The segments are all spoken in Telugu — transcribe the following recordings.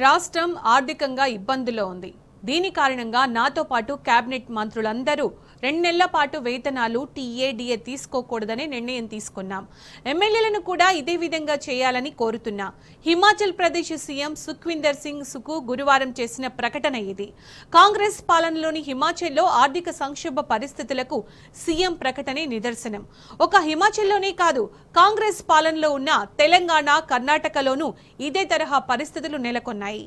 రాష్ట్రం ఆర్థికంగా ఇబ్బందుల్లో ఉంది. దీని కారణంగా నాతో పాటు కేబినెట్ మంత్రులందరూ 2 నెలల పాటు వేతనాలు టీఏడీఏ తీసుకోకూడదని నిర్ణయం తీసుకున్నాం. ఎమ్మెల్యేలను కూడా ఇదే విధంగా చేయాలని కోరుతున్నా. హిమాచల్ ప్రదేశ్ సీఎం సుఖ్వీందర్ సింగ్ సుకు గురువారం చేసిన ప్రకటన ఇది. కాంగ్రెస్ పాలనలోని హిమాచల్లో ఆర్థిక సంక్షోభ పరిస్థితులకు సీఎం ప్రకటనే నిదర్శనం. ఒక హిమాచల్లోనే కాదు, కాంగ్రెస్ పాలనలో ఉన్న తెలంగాణ, కర్ణాటకలోనూ ఇదే తరహా పరిస్థితులు నెలకొన్నాయి.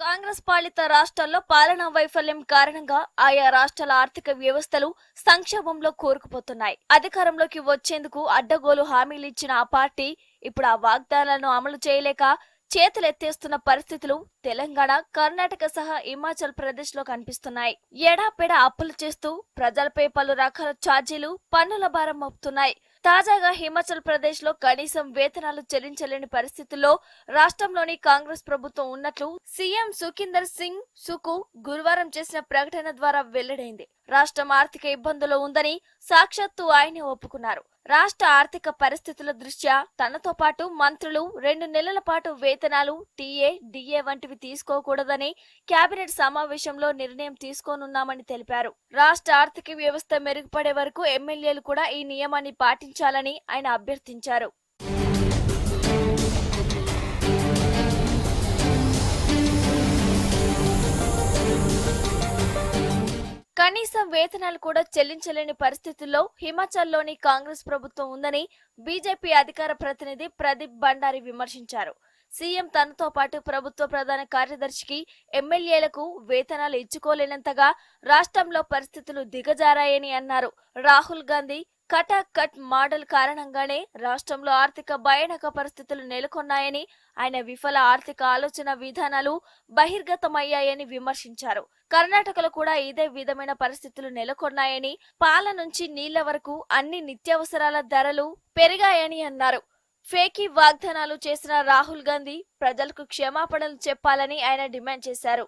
కాంగ్రెస్ పాలిత రాష్ట్రాల్లో పాలనా వైఫల్యం కారణంగా ఆయా రాష్ట్రాల ఆర్థిక వ్యవస్థలు సంక్షోభంలో కూరుకుపోతున్నాయి. అధికారంలోకి వచ్చేందుకు అడ్డగోలు హామీలు ఇచ్చిన ఆ పార్టీ ఇప్పుడు ఆ వాగ్దానాలను అమలు చేయలేక చేతులెత్తేస్తున్న పరిస్థితులు తెలంగాణ, కర్ణాటక సహా హిమాచల్ ప్రదేశ్ లో కనిపిస్తున్నాయి. ఎడాపెడా అప్పులు చేస్తూ ప్రజలపై పలు రకాల ఛార్జీలు, పన్నుల భారం మోపుతున్నాయి. తాజాగా హిమాచల్ ప్రదేశ్ లో కనీసం వేతనాలు చెల్లించలేని పరిస్థితుల్లో రాష్ట్రంలోని కాంగ్రెస్ ప్రభుత్వం ఉన్నట్లు సీఎం సుఖ్వీందర్ సింగ్ సుకు గురువారం చేసిన ప్రకటన ద్వారా వెల్లడైంది. రాష్ట్రం ఆర్థిక ఇబ్బందుల్లో ఉందని సాక్షాత్తు ఆయనే ఒప్పుకున్నారు. రాష్ట్ర ఆర్థిక పరిస్థితుల దృష్ట్యా తనతో పాటు మంత్రులు 2 నెలల పాటు వేతనాలు టీఏ వంటివి తీసుకోకూడదని కేబినెట్ సమావేశంలో నిర్ణయం తీసుకోనున్నామని తెలిపారు. రాష్ట్ర ఆర్థిక వ్యవస్థ మెరుగుపడే వరకు ఎమ్మెల్యేలు కూడా ఈ నియమాన్ని పాటించాలని ఆయన అభ్యర్థించారు. కనీసం వేతనాలు కూడా చెల్లించలేని పరిస్థితుల్లో హిమాచల్లోని కాంగ్రెస్ ప్రభుత్వం ఉందని బీజేపీ అధికార ప్రతినిధి ప్రదీప్ బండారి విమర్శించారు. సీఎం తనతో పాటు ప్రభుత్వ ప్రధాన కార్యదర్శికి, ఎమ్మెల్యేలకు వేతనాలు ఇచ్చుకోలేనంతగా రాష్ట్రంలో పరిస్థితులు దిగజారాయని అన్నారు. రాహుల్ గాంధీ కట్ మోడల్ కారణంగానే రాష్ట్రంలో ఆర్థిక భయానక పరిస్థితులు నెలకొన్నాయని, ఆయన విఫల ఆర్థిక ఆలోచన విధానాలు బహిర్గతమయ్యాయని విమర్శించారు. కర్ణాటకలో కూడా ఇదే విధమైన పరిస్థితులు నెలకొన్నాయని, పాల నుంచి నీళ్ల వరకు అన్ని నిత్యావసరాల ధరలు పెరిగాయని అన్నారు. ఫేకీ వాగ్దానాలు చేసిన రాహుల్ గాంధీ ప్రజలకు క్షమాపణలు చెప్పాలని ఆయన డిమాండ్ చేశారు.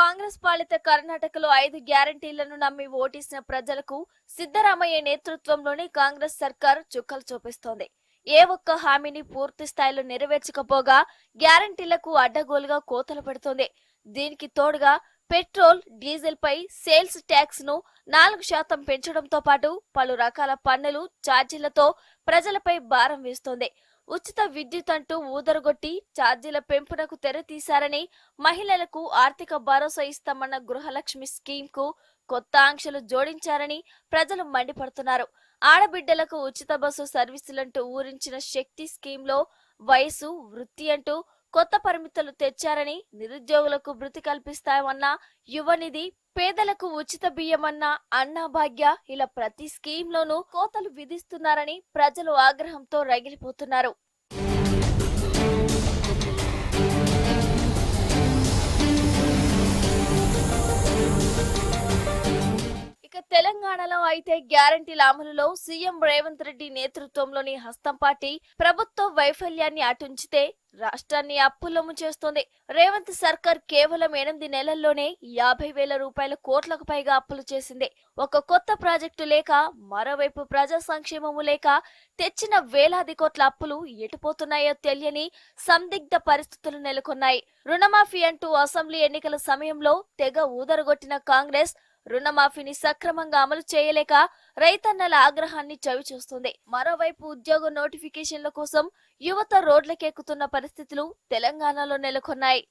కాంగ్రెస్ పాలిత కర్ణాటకలో 5 గ్యారంటీలను నమ్మి ఓటేసిన ప్రజలకు సిద్ధరామయ్య నేతృత్వంలోని కాంగ్రెస్ సర్కార్ చుక్కలు చూపిస్తోంది. ఏ ఒక్క హామీని పూర్తి స్థాయిలో నెరవేర్చకపోగా గ్యారంటీలకు అడ్డగోలుగా కోతలు పెడుతోంది. దీనికి తోడుగా పెట్రోల్, డీజిల్ పై సేల్స్ ట్యాక్స్ ను 4% పెంచడంతో పాటు పలు రకాల పన్నులు, ఛార్జీలతో ప్రజలపై భారం వేస్తోంది. ఉచిత విద్యుత్ అంటూ ఊదరగొట్టి ఛార్జీల పెంపునకు తెరతీశారని, మహిళలకు ఆర్థిక భరోసా ఇస్తామన్న గృహలక్ష్మి స్కీమ్ కు కొత్త ఆంక్షలు జోడించారని ప్రజలు మండిపడుతున్నారు. ఆడబిడ్డలకు ఉచిత బస్సు సర్వీసులంటూ ఊరించిన శక్తి స్కీమ్ లో వయసు, వృత్తి అంటూ కొత్త పరిమితులు తెచ్చారని, నిరుద్యోగులకు వృత్తి కల్పిస్తామన్న యువనిధి, పేదలకు ఉచిత బియ్యమన్న అన్నభాగ్య ఇలా ప్రతి స్కీమ్ లోనూ కోతలు విధిస్తున్నారని ప్రజలు ఆగ్రహంతో రగిలిపోతున్నారు. తెలంగాణలో అయితే గ్యారంటీల అమలులో సీఎం రేవంత్ రెడ్డి నేతృత్వంలోని హస్తం పార్టీ ప్రభుత్వ వైఫల్యాన్ని అటుంచితే రాష్ట్రాన్ని అప్పుల్లో ముంచేస్తోంది. రేవంత్ సర్కార్ కేవలం 8 నెలల్లోనే 50,000 రూపాయల కోట్లకు పైగా అప్పులు చేసింది. ఒక కొత్త ప్రాజెక్టు లేక, మరోవైపు ప్రజా సంక్షేమము లేక తెచ్చిన వేలాది కోట్ల అప్పులు ఎటుపోతున్నాయో తెలియని సందిగ్ధ పరిస్థితులు నెలకొన్నాయి. రుణమాఫీ అంటూ అసెంబ్లీ ఎన్నికల సమయంలో తెగ ఊదరగొట్టిన కాంగ్రెస్ రుణమాఫీని సక్రమంగా అమలు చేయలేక రైతన్నల ఆగ్రహాన్ని చవిచూస్తుంది. మరోవైపు ఉద్యోగ నోటిఫికేషన్ల కోసం యువత రోడ్లకెక్కుతున్న పరిస్థితులు తెలంగాణలో నెలకొన్నాయి.